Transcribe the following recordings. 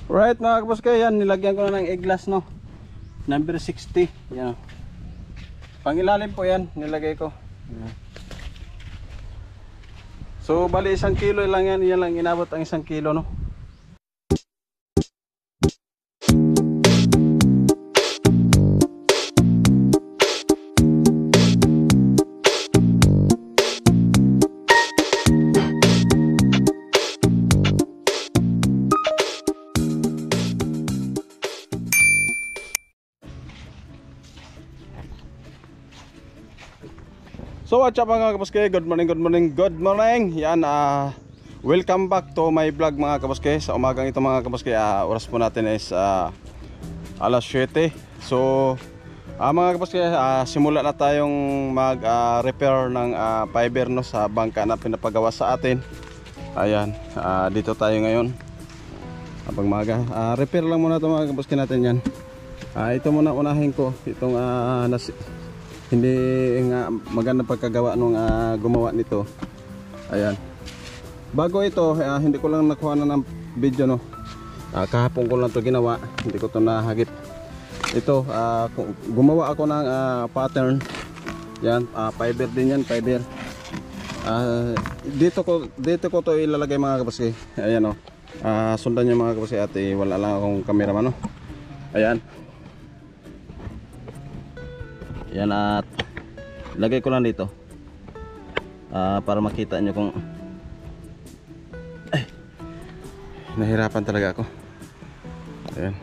Right mga kapaske, yan nilagyan ko na ng eglass no. Number 60. Yan. Pangilalim po yan, nilagay ko. Yan. So bali 1 kilo lang yan, yan lang inabot ang 1 kilo no. So what's up mga kapaske, good morning. Yan, welcome back to my vlog mga kapaske. Sa umagang ito mga kapaske, oras po natin is alas 7. So mga kapaske, simula na tayong mag repair ng fiber no, sa bangka na pinapagawa sa atin. Ayan, dito tayo ngayon habang maga. Repair lang muna ito mga kapaske natin yan. Ito muna unahin ko, itong hindi nga maganda pagkagawa nung gumawa nito. Ayan. Bago ito, hindi ko lang nakuha na ng video no. Kahapon ko lang to ginawa, hindi ko to nahagip. Ito, gumawa ako ng pattern. Yan, fiber din yan, fiber. Dito ko to ilalagay mga kapaske. Ayan o. Sundan nyo mga kapaske at wala lang akong cameraman no. Ayan. Yan, at lagay ko lang dito para makita nyo kung nahirapan talaga ako. Ayan,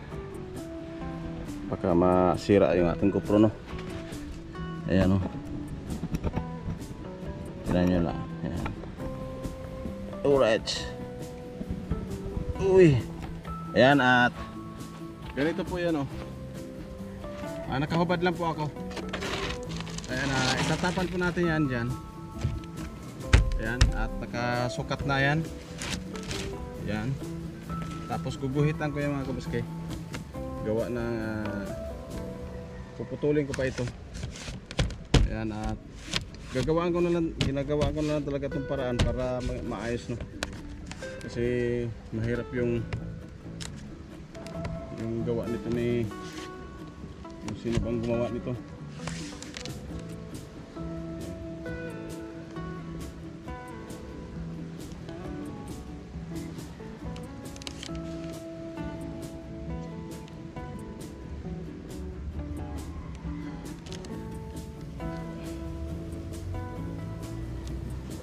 baka masira yung ating GoPro no. Ayan o, tignan nyo lang. Ayan. Alright. Uy. Ayan, at ganito po yan o. Nakahubad lang po ako. Ayan, itatapan po natin yan dyan. Ayan, at nakasukat na yan. Ayan. Tapos guguhitan ko yung mga kabuske. Gawa ng puputulin ko pa ito. Ayan, at ginagawa ko na lang talaga itong paraan para maayos no. Kasi mahirap yung gawa nito ni yung sino bang gumawa nito.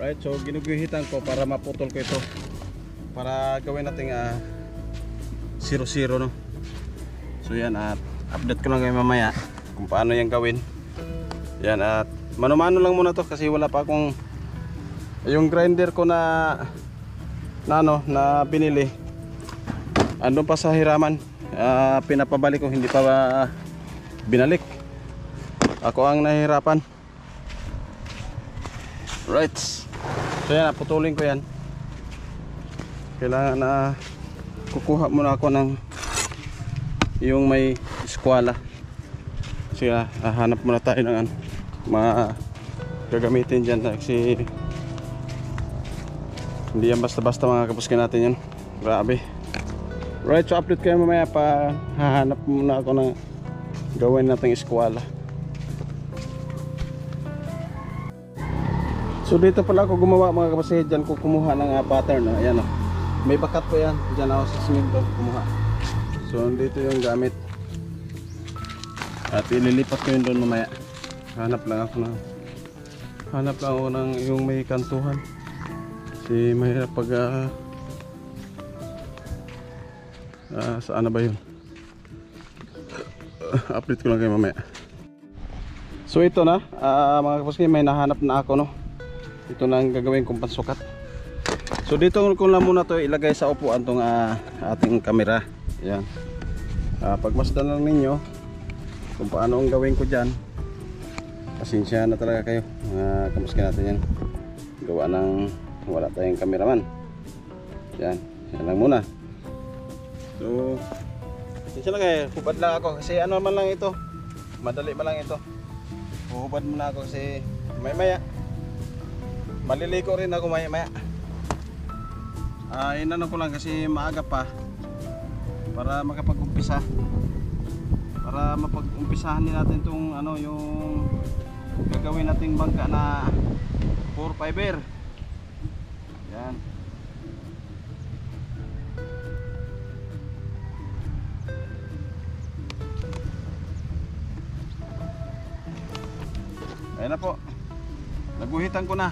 Right, so ginuguhitan ko para maputol ko ito. Para gawin natin 0-0 no. So yan, at update ko lang kayo mamaya kung paano yan gawin. Yan, at mano-mano lang muna to kasi wala pa akong yung grinder ko na binili. Andun pa sa hiraman. Pinapabalik ko, hindi pa binalik. Ako ang nahihirapan. Right. So yan, putulin ko yan. Kailangan na kukuha muna ako ng yung may eskwala. Kasi hanap muna tayo ng gagamitin dyan. Kasi hindi yan basta-basta mga kapuske natin yan. Grabe. Right, so update kayo mamaya pa. Hahanap muna ako ng gawin nating eskwala. So dito pala ako gumawa mga kapaske, dyan ko kumuha ng pattern. Ayan o, may bakat po yan. Dyan ako sa simento kumuha. So dito yung gamit. At ililipat ko yun doon mamaya. Hanap lang ako ng yung may kantuhan. Kasi mahirap pag saan na ba yun. Update ko lang kayo mamaya. So ito na mga kapaske, may nahanap na ako no. Ito na ang gagawin kong pansukat. So dito ko lang muna to ilagay sa upuan tong ating camera. Ayan. Pagmasdan lang ninyo kung paano ang gawin ko dyan. Pasensya na talaga kayo. Kamusta natin yan. Gawa ng wala tayong cameraman. Yan. Yan lang muna. So pasensya lang kayo. Hubad lang ako kasi ano man lang ito. Madali man lang ito. Hubad muna ako kasi maya maliligo rin ako maya. Inano ko lang kasi maaga pa. para makapag-umpisa, para mapag-umpisahan din natin itong ano, yung gagawin nating bangka na 4 fiber. Yan. Ayan na po, naguhitan ko na.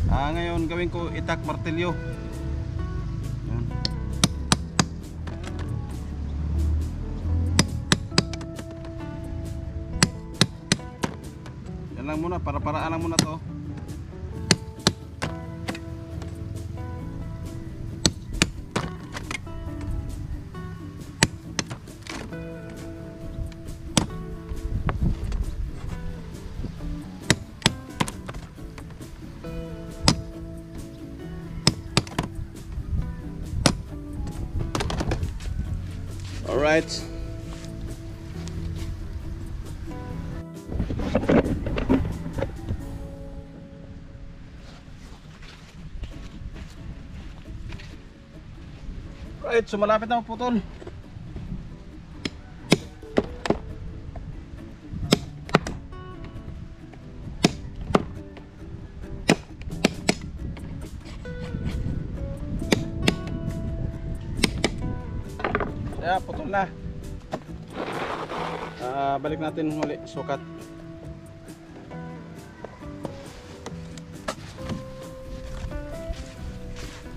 Ngayon gawin ko itak martilyo. Yan. Yan lang muna, para-paraan lang muna to. Alright. Right, so malapit na putol. Yeah, putol na. Balik natin muli sukat.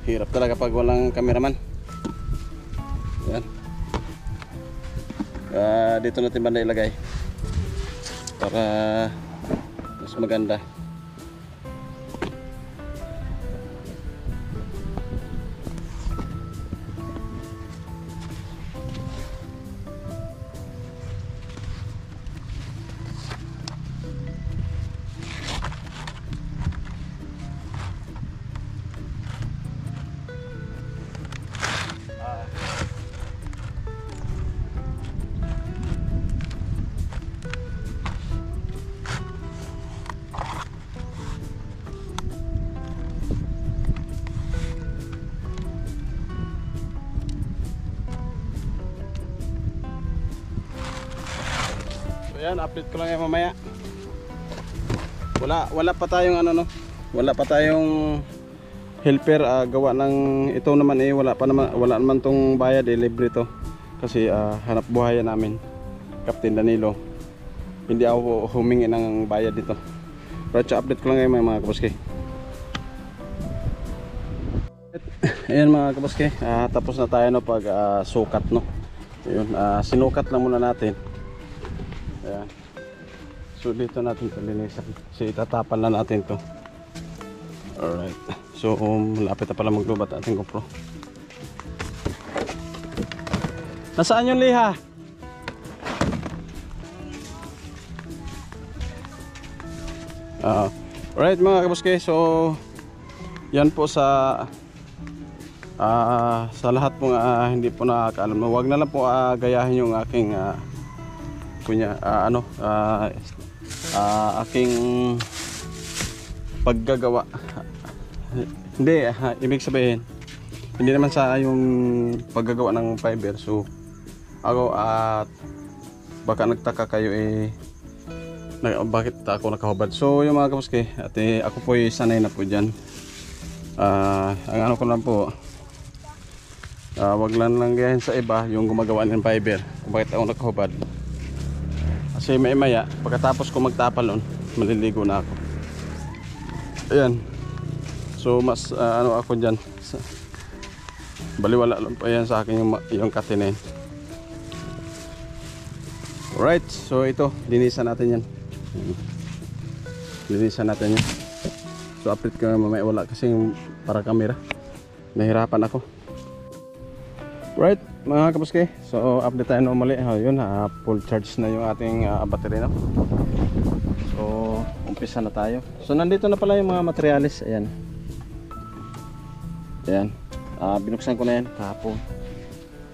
Hirap talaga pag walang cameraman. Yan. Dito natin banda ilagay para mas maganda. Ayan, update ko lang yan mamaya. Wala pa tayong ano, no. Wala pa tayong helper gawa ng ito naman wala naman tong bayad libre to. Kasi hanap buhay namin. Captain Danilo. Hindi ako humingi ng bayad dito. Pero update ko lang yan mga kabuske. Ayan mga kabuske, tapos na tayo no pag sukat no. Ayun, sinukat lang muna natin. Ayan. So dito natin palinisan. So itatapal na natin to. Alright. So malapit na pala maglubat ating GoPro. Nasaan yung liha? Alright mga kabuske. So yan po sa lahat po hindi po nakakaalam. Huwag na lang po gayahin yung aking aking paggagawa. Hindi, ibig sabihin hindi naman sa yung paggagawa ng fiber. So ako baka nagtaka kayo bakit ako nakahubad. So yung mga kabuske, at ako po sanay na po dyan. Ang ano ko lang po, wag lang gayahin sa iba yung gumagawa ng fiber kung bakit ako nakahubad. Kasi maya pagkatapos ko magtapal nun, maliligo na ako. Ayan. So mas ano ako dyan, baliwala lang po yan sa akin yung katinin. Alright, so ito linisan natin yan. Linisan natin yan. So update ko mamaya, wala kasi yung para camera, nahirapan ako. Right mga kabuske, so update tayo na muli. Yun, full charge na yung ating battery na. So umpisa na tayo. So nandito na pala yung mga materials. Ayan. Ayan, binuksan ko na yan kahapon.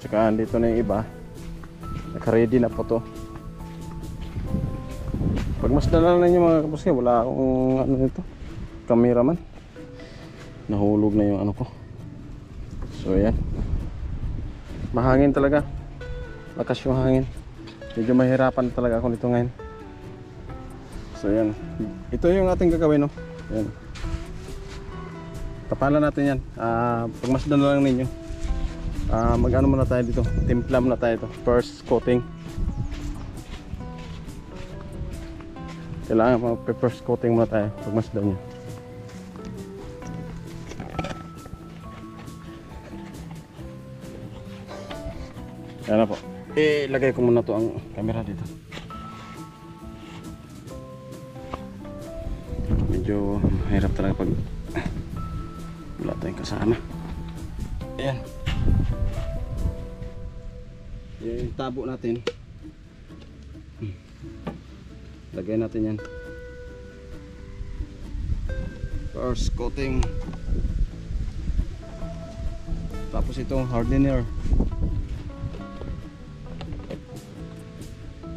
Tsaka andito na yung iba, naka-ready na po to. Pagmasdan na lang yung mga kabuske, wala akong ano nito, cameraman. Nahulog na yung ano ko. So ayan. Mahangin talaga. Lakas yung hangin. Medyo mahirapan talaga ako nito ngayon. So yan. Ito yung ating gagawin, no? Yan. Tapalan natin yan. Pagmasdan na lang ninyo. Mag-ano muna tayo dito. Timpla muna tayo ito. First coating. Kailangan mag-first coating muna tayo. Pagmasdan nyo. Yan na po. Ilagay ko muna to ang camera dito. Medyo mahirap talaga pag wala tayong kasama. Ayan. Yung tabo natin. Lagay natin yan. First coating. Tapos itong hardener.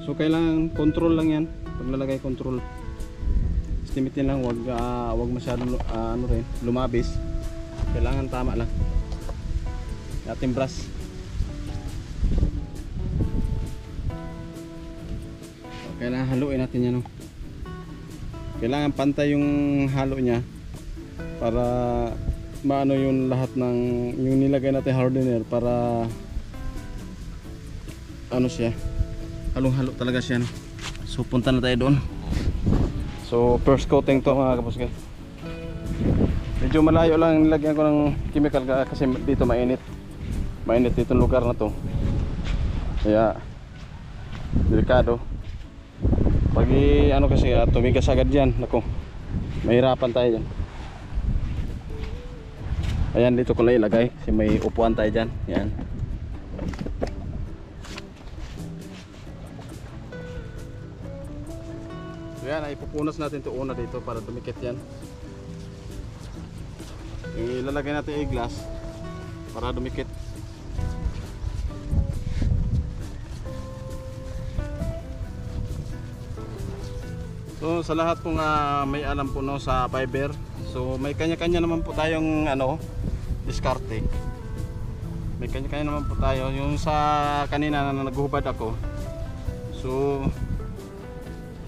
So kailangan control lang yan. Paglalagay control. Estimatein lang, wag masyadong ano rin, lumabis. Kailangan tama lang. Ating brush. Kailangan haluin natin yan, no? Kailangan pantay yung halo niya para maano yung lahat ng yung nilagay natin hardener para ano siya, halong-halo talaga siya, no? So punta na tayo doon. So first coating to mga kapos guys. Medyo malayo lang nilagyan ko ng chemical kasi dito mainit. Mainit dito lugar na to. Kaya delikado. Pag ano kasi tumigas agad diyan, nako. Mahirapan tayo diyan. Ayan, dito ko lang ilagay kasi may upuan tayo diyan. Yan. So yan, ay pupunas natin ito una dito para dumikit yan. Ilalagay natin i-glass para dumikit. So sa lahat pong may alam po, no, sa fiber, so may kanya-kanya naman po tayong ano, diskarte. May kanya-kanya naman po tayo. Yung sa kanina na naghubad ako, so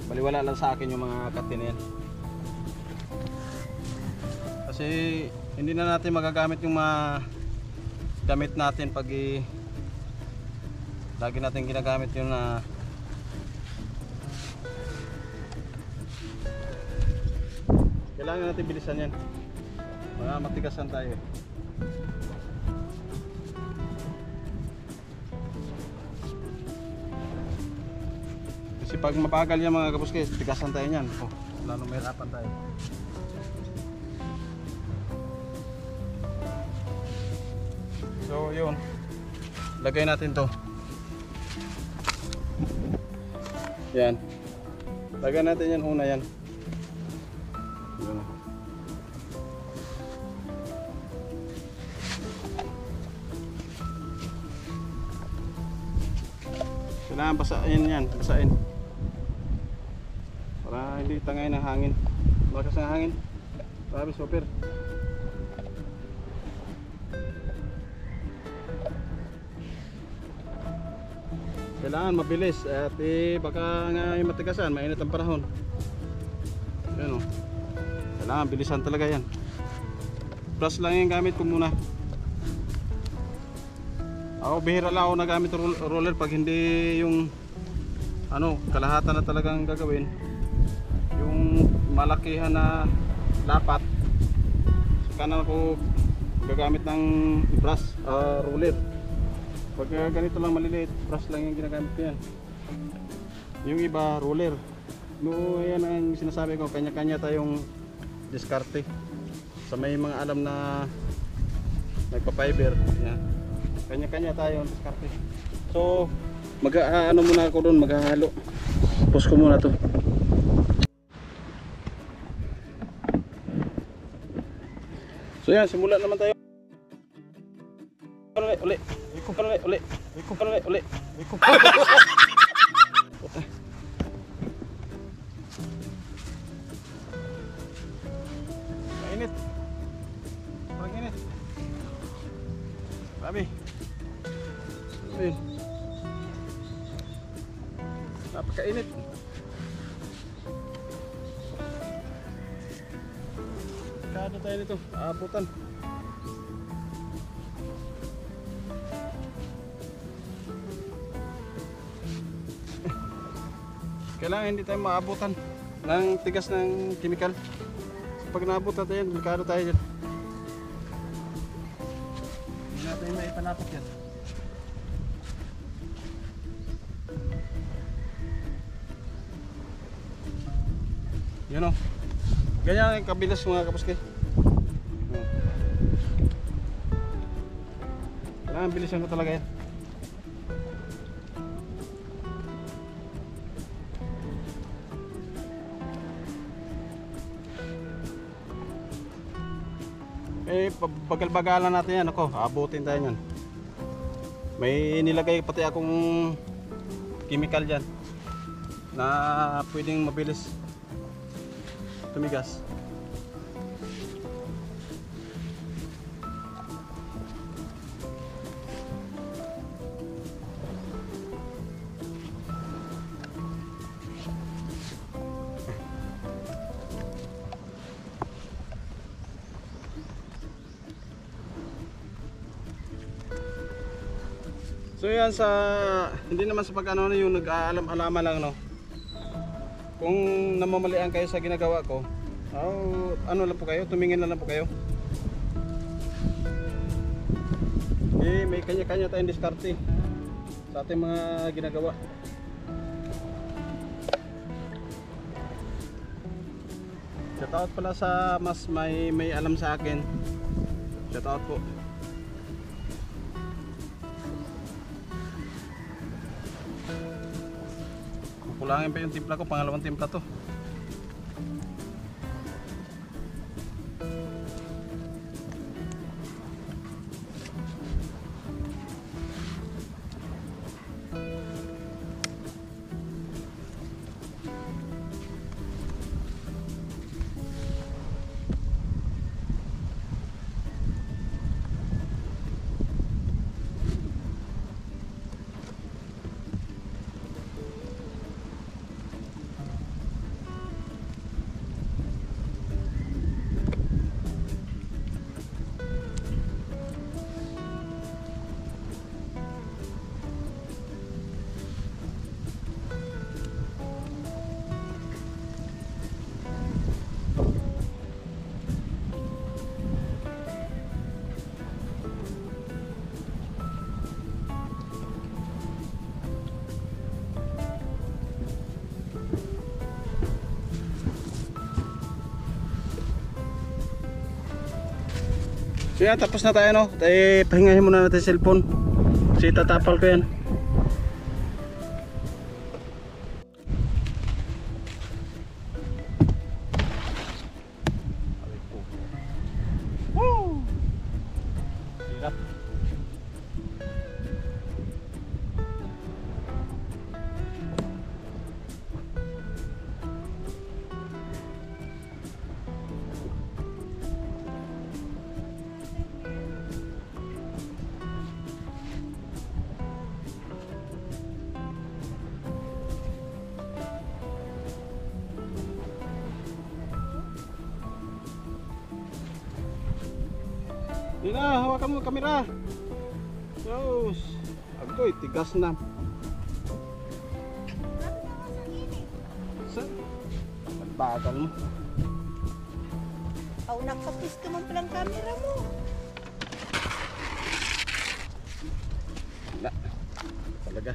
baliwala lang sa akin yung mga katin na yan. Kasi hindi na natin magagamit yung mga damit natin pag lagi natin ginagamit yung kailangan natin bilisan yan. Mga matigasan tayo. Kasi pag mabagal yan mga kabuskis, tigasan tayo yan. Lalo mahirapan tayo. So yun, lagay natin to. Yan. Lagay natin yan una yan. Yun. Kailangan basahin yan, basahin. Para hindi tangay ng hangin. Malakas ng hangin. Grabe, super. Kailangan mabilis at baka nga yung matigasan, mainit ang panahon. Yan, oh. Kailangan bilisan talaga yan. Plus lang yung gamit ko muna. Ako bihira lang ako nagamit roller pag hindi yung ano, kalahatan na talagang gagawin. Yung malakihan na lapat, saka na ako gagamit ng brush, roller. Pag ganito lang maliliit, brush lang yung ginagamit ko yan. Yung iba, roller. No, yan ang sinasabi ko, kanya-kanya tayong diskarte. Sa may mga alam na nagpa-fiber, yan. Kanya-kanya tayong diskarte. So, ano muna ako doon, maghahalo. Post ko muna to. So yan, simulan naman tayo. Uli. Mainit. Parang init. Grabe. Ayun. Napakainit. Kado tayo nito, aabutan. Kailangan hindi tayo maabutan ng tigas ng chemical. Pag naabot natin yan, delikado tayo dyan. Hindi natin maipanapak yan. Yun o. Ganyan ang kabilis mga kapuske. Kailangan bilisan ko talaga yan. Bagal-bagalan natin yan. Ako, abutin tayo yan. May nilagay pati akong chemical dyan na pwedeng mabilis tumigas. So yan sa hindi naman sa pag-ano yung nag-aalam-alaman lang no. Kung namamalian kayo sa ginagawa ko, ano lang po kayo, tumingin lang po kayo. Eh may kanya-kanya tayong diskarte sa ating mga ginagawa. Shoutout pala sa mas may alam sa akin. Shoutout po. Kulangin pa yung timpla ko, pangalawang timpla to. So yan, tapos na tayo no. Pahingahin muna natin cellphone. Kasi tatapal ko yan. Woo! Hirap. Hindi na, hawakan mo kamera. Yos, agoy, tigas na. Saan? Pagbagal mo. Nakapis ka man palang camera mo. Na, talaga.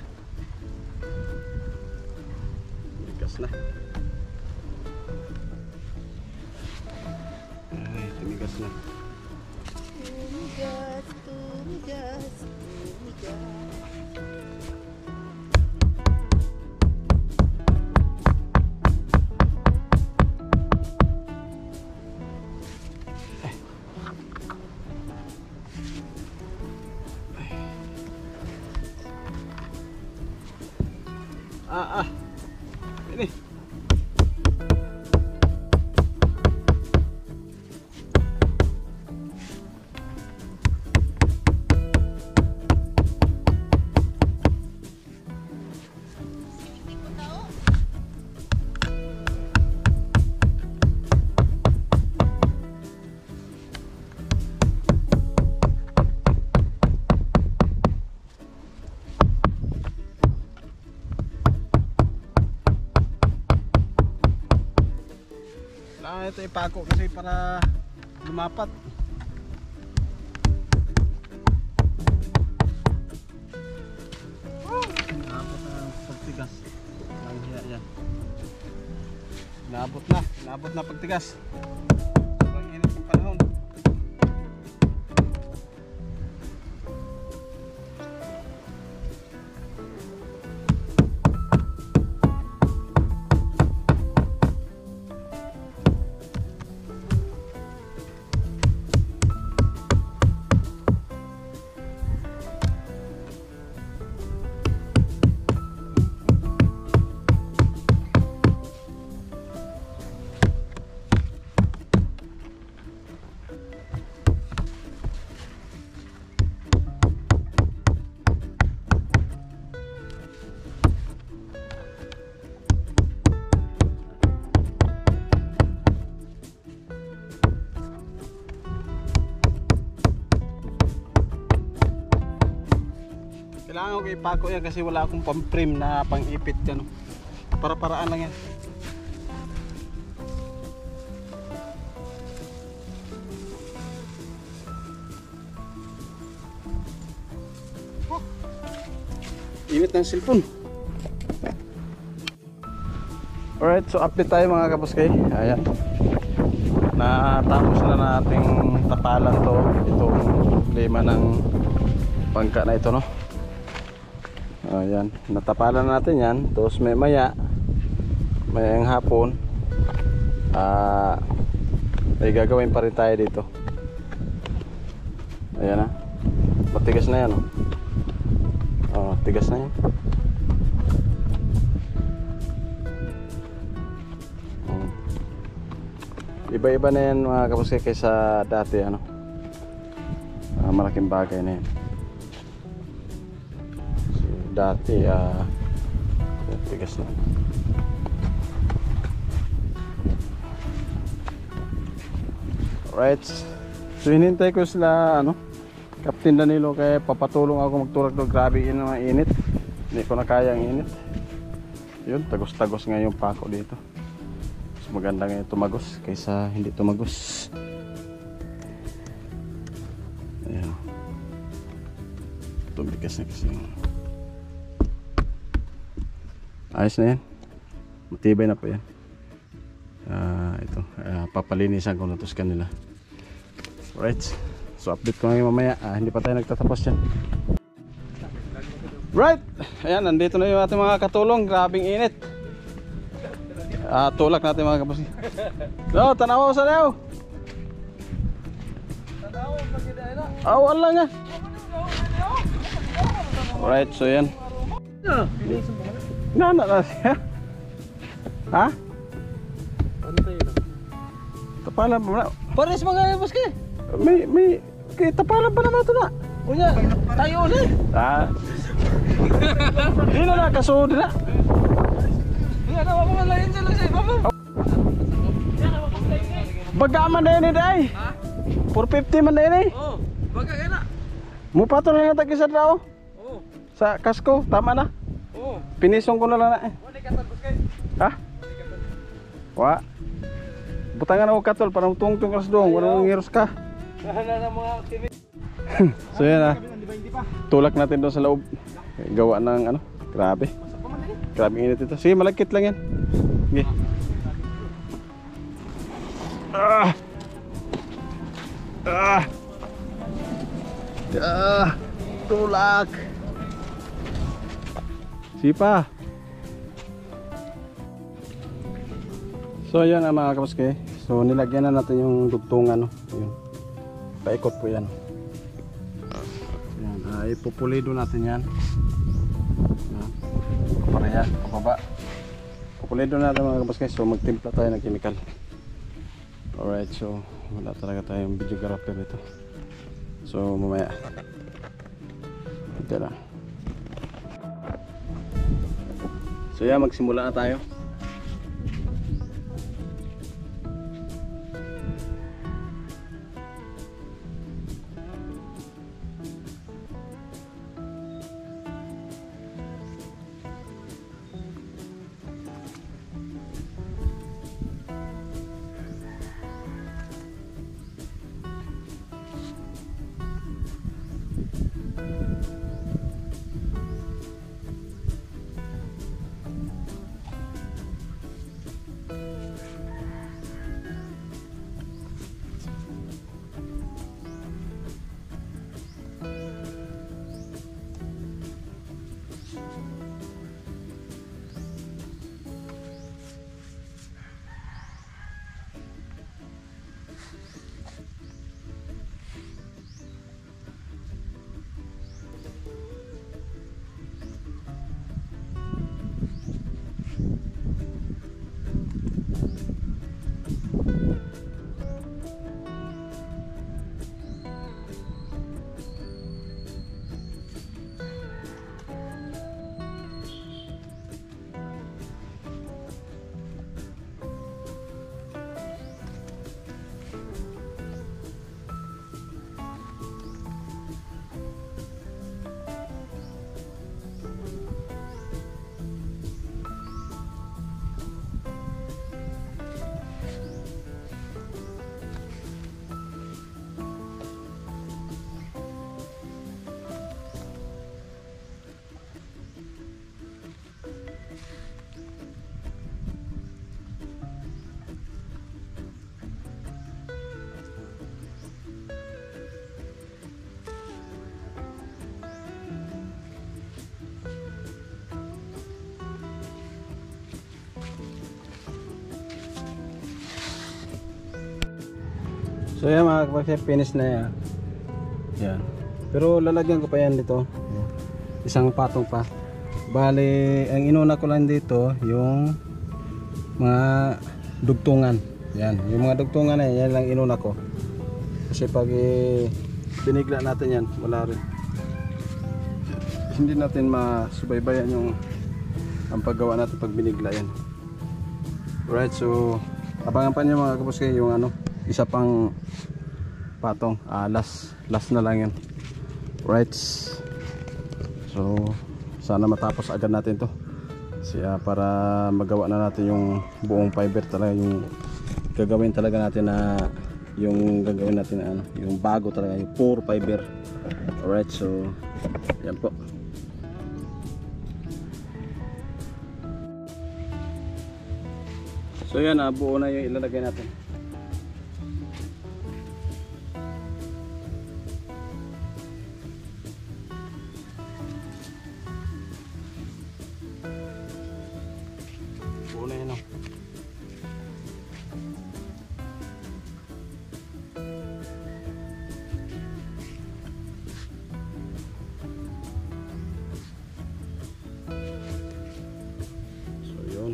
Tigas na. Ay, tumigas na. Tumigas, tumigas, tumigas. Ini. na ito ipako kasi para lumapat. Naabot na ang pagtigas. Ang hiya yan. Naabot na pagtigas. Sobrang init ng panahon. Kailangan ko ipako yan kasi wala akong pang-frame na pang-ipit yan. Para-paraan lang yan. Oh. Init ng cellphone. Alright, so update tayo mga kabuskay. Ayan. Natapos na nating tapalan to. Itong problema ng bangka na ito, no? Ayan, natapalan natin yan. Tapos mayang hapon may gagawin pa rin tayo dito. Ayan na. Matigas na yan, oh. Oh, tigas na yan. Iba-iba na yan mga kapuskay kaysa dati, ano. Malaking bagay na yan. Dati tigas na. Alright, so hinintay ko sila Captain Danilo kaya papatulong ako magturak doon. Grabe yun ang init, hindi ko na kaya ang init. Yun, tagos-tagos nga yung pako dito. So maganda nga tumagos kaysa hindi tumagos. Ayan, tumigas na kasi yung ayos na yan, matibay na po yan. Ito, papalinisan ko na ito sa kanila. Alright, so update ko ngayon mamaya. Hindi pa tayo nagtatapos yan. Right, ayan, nandito na yung ating mga katulong. Grabing init. Tulak natin mga kapos. No, tanaw sa leo. Wala nga. Alright, so yan. Nana na siya. Ha? Ano tayo lang? Tapalan pa na. Pares mga buske. May tapalan pa naman ito na. Unya, tayo ulit. Hindi na nakasod na. Hindi na ako malayin sila siya. Baga man na yun eh. Ha? 450 man na yun eh. Oo, baga ka na. Mupato na yung tag-isa na oh. Oo. Sa kasko, tama na. Oo. Pinisong ko na lang na eh. Wala ka buske. Ha? Wa. Butangan ako katol para tungtong kas doon. Walang ngiros ka. Wala na mga activity. So yan tulak natin doon sa loob. Gawa ng grabe. Grabe init ito. Sige, malagkit lang yan. Sige. Tulak. Sipa. So yan mga kapaske. So nilagyan na natin yung dugtungan, Ayun. Paikot po yan. Yan, ipupulido natin yan. Yan. Para yan, pababa. Pupulido natin mga kapaske. So magtimpla tayo ng chemical. Alright, so wala talaga tayong videographer dito. So mamaya. Ito na. So yan, magsimula na tayo. So yan mga kapatid, finish na yan. Yan. Pero lalagyan ko pa yan dito. Isang patong pa. Bali, ang inuna ko lang dito yung mga dugtungan. Yan, yung mga dugtungan na yan lang inuna ko. Kasi pag binigla natin yan, wala rin. Hindi natin masubaybayan yung ang paggawa natin pag binigla yan. Right, so abangan pa niyo mga kapuske yung ano, isa pang patong, last na lang yan. Right, so sana matapos agad natin to para magawa na natin yung buong fiber talaga, yung gagawin talaga natin na yung gagawin natin na ano, yung bago talaga, yung pure fiber. Alright, so yan po. So yan, buo na yung ilalagay natin. Buo na yan, oh. So yun,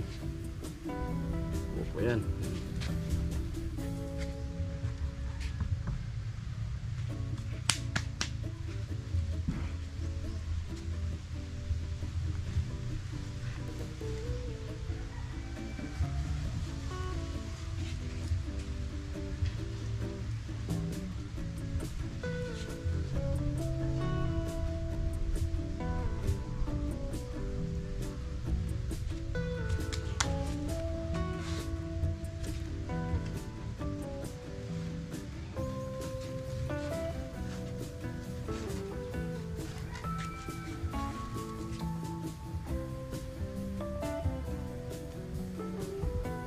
buo po yan.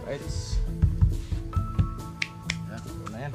Right. Yan, buo na yan.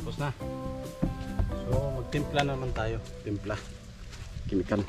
Tapos na. So magtimpla naman tayo. Timpla. Chemical.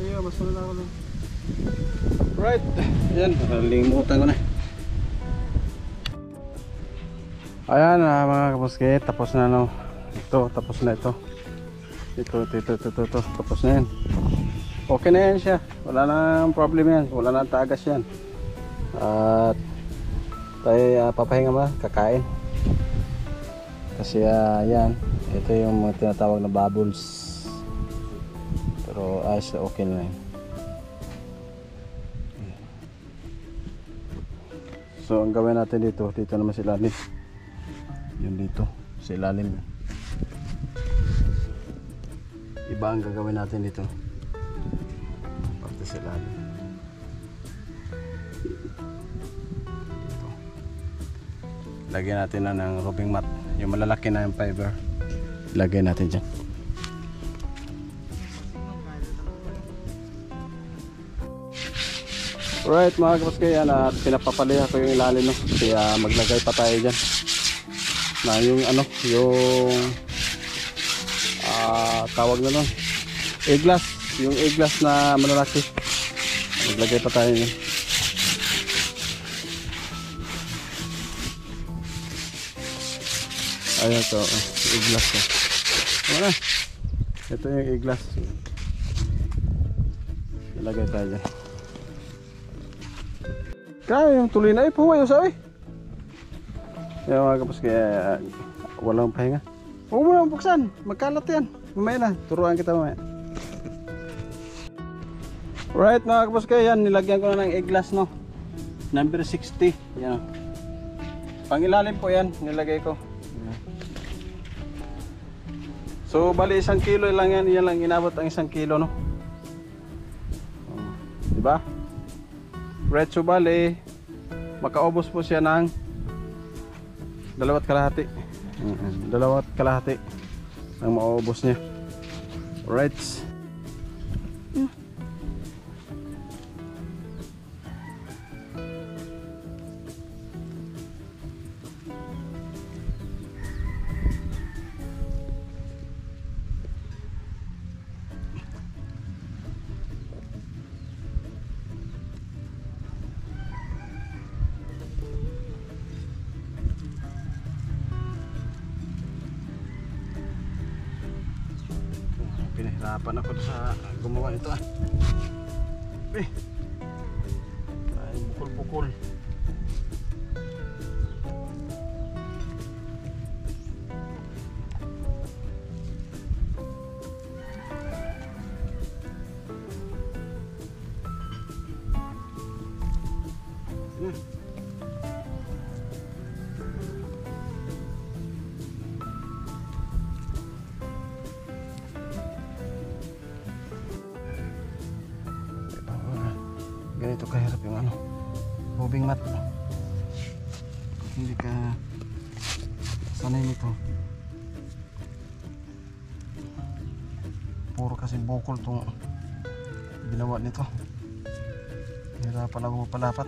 Iyo, mas na ako lang. Right. Ayan, limutan ko na. Ayan mga kapuske, tapos na no. Ito, tapos na ito. Ito, tapos na yan. Okay na yan siya. Wala nang problem yan. Wala nang tagas yan. At tayo papahinga ba? Kakain. Kasi yan. Ito yung mga tinatawag na bubbles. Pero ayos na, okay na yan. So ang gawin natin dito naman sa ilalim. Yun dito, sa ilalim. Iba ang gagawin natin dito. Parte sa ilalim. Ito. Lagyan natin na ng roofing mat. Yung malalaki na yung fiber. Lagyan natin dyan. Right mga kapaske, yan at pinapapaliha ko yung ilalim no. Kaya maglagay pa tayo dyan. Na yung ano, yung tawag na nun, eglass, yung eglass na malalaki. Maglagay pa tayo yun. Ayan ito, eglass ko. Ano? Ito yung eglass. Ilagay tayo dyan. Kaya yung tuloy na ipuha yung sabi. Yung mga kapos kaya walang pahinga. Huwag mo na buksan, magkalat yan. Mamaya na, turuan kita mamaya. Right mga kapos kaya yan, nilagyan ko na ng eglass no. Number 60. Yan. Pangilalim po yan, nilagay ko. So bali 1 kilo lang yan, yan lang inabot ang 1 kilo no. Diba? Right, so bali makaubos po siya ng 2 kalahati. 2 kalahati ang mauubos niya. Right. Pinahirapan ako sa gumawa nito ay bukol-bukol. Ganito kahirap yung moving mat. Hindi ka sanay nito. Puro kasi bukol tong ginawa nito. Hirapan ako mapalapat.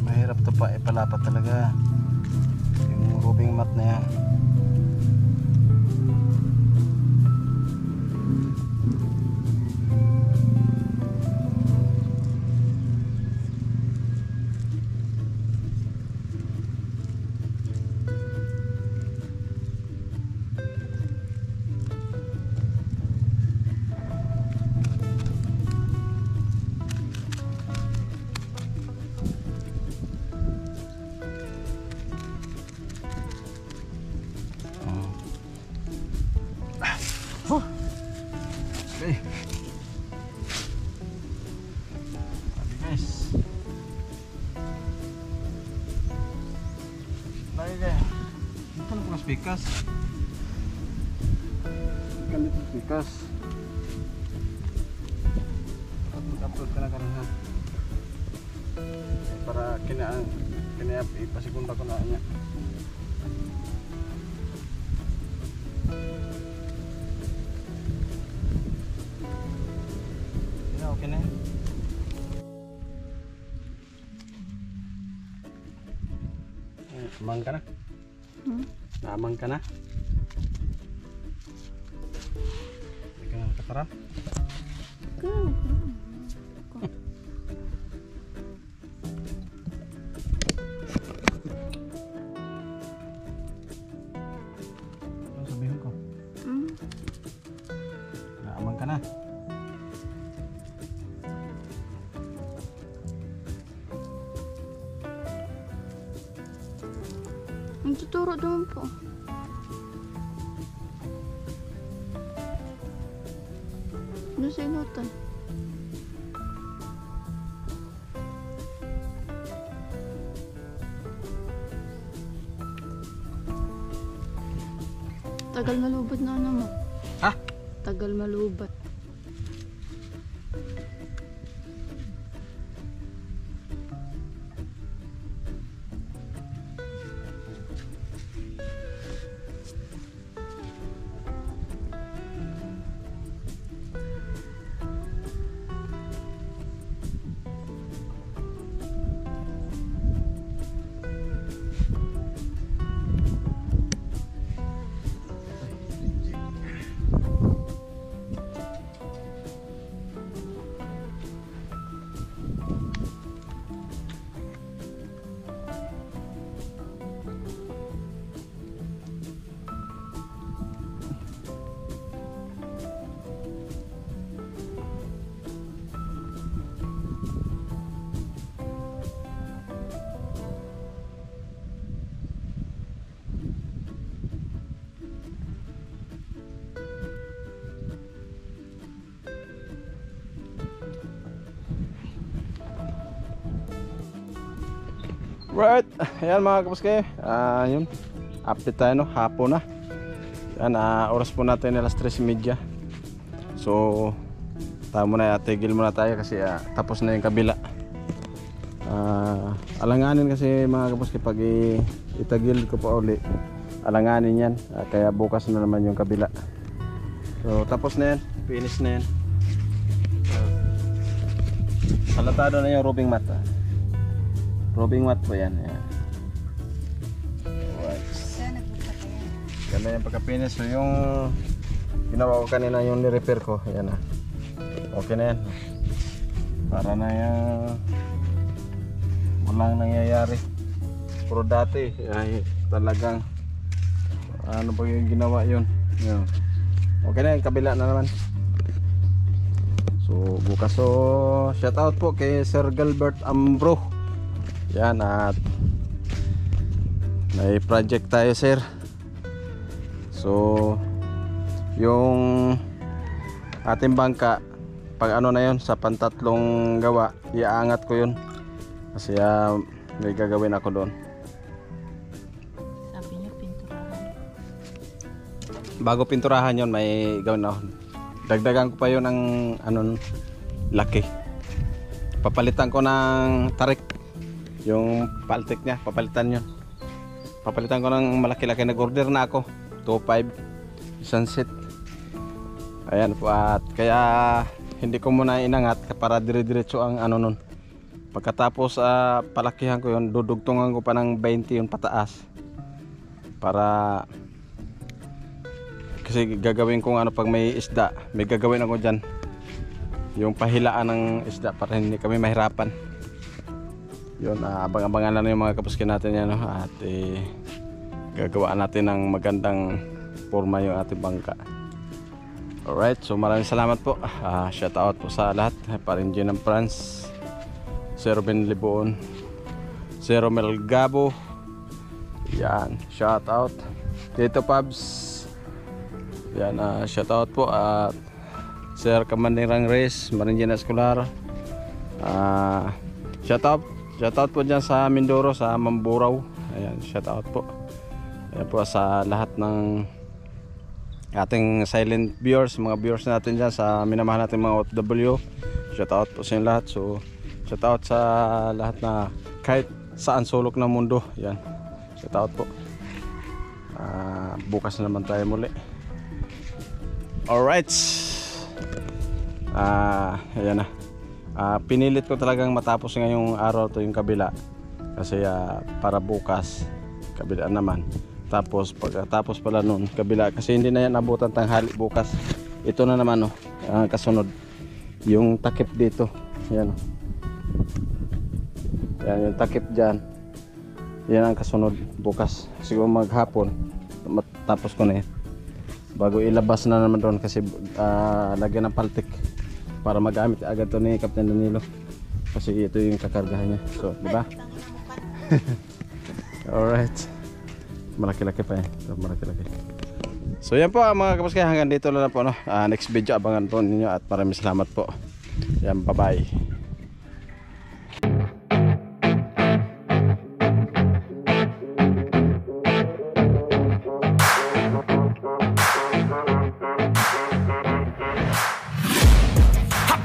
Mahirap to pa ipalapat talaga yung roofing mat na yan. Okay. Sabi guys. Lagi kaya. Ito na mga speakers. Ganito speakers. Dapat mag-upload ka na karoon ha. Para kinayap ipasigunda ko na niya. Okay na. Amang ka na? Naamang ka na? Hindi ka na nakatarap? Go. Ano sabihin ko? Naamang ka na? Nagtuturo naman po. Ano sa inutan? Tagal malubad na naman. Ha? Tagal malubad. Right, ayan mga kapaske, yun, update tayo no, hapon na. Yan, oras po natin alas 3:30. So, tama na, tigil muna tayo kasi tapos na yung kabila. Alanganin kasi mga kapaske pag itagil ko pa uli, alanganin yan, kaya bukas na naman yung kabila. So, tapos na yan, finish na yan. Halatado na yung rubbing mat. Rubbing mat po yan. Ayan. Right. Ganda yung pagka-finish. So yung ginawa ko kanina yung ni-repair ko. Ayan na. Okay na yan. Para na yung walang nangyayari. Pero dati ay talagang ano pa yung ginawa yun. Ayan. Okay na yung kabila na naman. So bukas, so shout out po kay Sir Gilbert Ambro. Yan, at may project tayo sir. So yung ating bangka, pag ano na yun, sa pantatlong gawa, iaangat ko yun kasi may gagawin ako doon. Sabi niyo pinturahan. Bago pinturahan yun, may gawin ako. Dagdagan ko pa yun ng ano, laki. Papalitan ko ng tarik. Yung paltik niya, papalitan yun. Papalitan ko ng malaki-laki. Nag-order na ako 2.5 sunset. Ayan po, at kaya hindi ko muna inangat para dire-diretso ang ano nun. Pagkatapos palakihan ko yun, dudugtungan ko pa ng 20 yun pataas. Para kasi gagawin kong ano, pag may isda, may gagawin ako dyan, yung pahilaan ng isda para hindi kami mahirapan. Yun, abang-abangan na yung mga kapuski natin yan, no? At gagawaan natin ng magandang forma yung ating bangka. Alright, so maraming salamat po. Shout out po sa lahat. Parin Gin ng France, Sir Ben Liboon, Sir Romel Gabo, yan, shout out. Tito Pabs, yan, shout out po. At Sir Kamandirang Reyes, Marin Gin Escolar, shout out po dyan sa Mindoro, sa Mamburao. Ayan, shout out po. Ayan po sa lahat ng ating silent viewers, mga viewers natin dyan, sa minamahal natin mga OFW. Shout out po sa inyo lahat. So Shout out sa lahat na kahit saan sulok ng mundo. Yan. Shout out po. Bukas na naman tayo muli. Alright. Ayan na. Pinilit ko talagang matapos ngayong araw to yung kabila. Kasi para bukas kabila naman. Tapos pagkatapos pala nun kabila. Kasi hindi na yan abutan tanghali bukas. Ito na naman kasunod. Yung takip dito. Yan. Yan yung takip dyan. Yan ang kasunod bukas. Siguro maghapon matapos ko na yan. Bago ilabas na naman doon kasi lagyan ng paltik para magamit agad to ni Captain Danilo. Kasi ito yung kakargahan niya. So, di ba? Alright. Malaki-laki pa yan. So, malaki-laki. So, yan po mga kapaskay. Hanggang dito lang po. No? Next video, abangan po ninyo at maraming salamat po. Yan, bye-bye.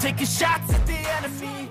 Taking shots at the enemy.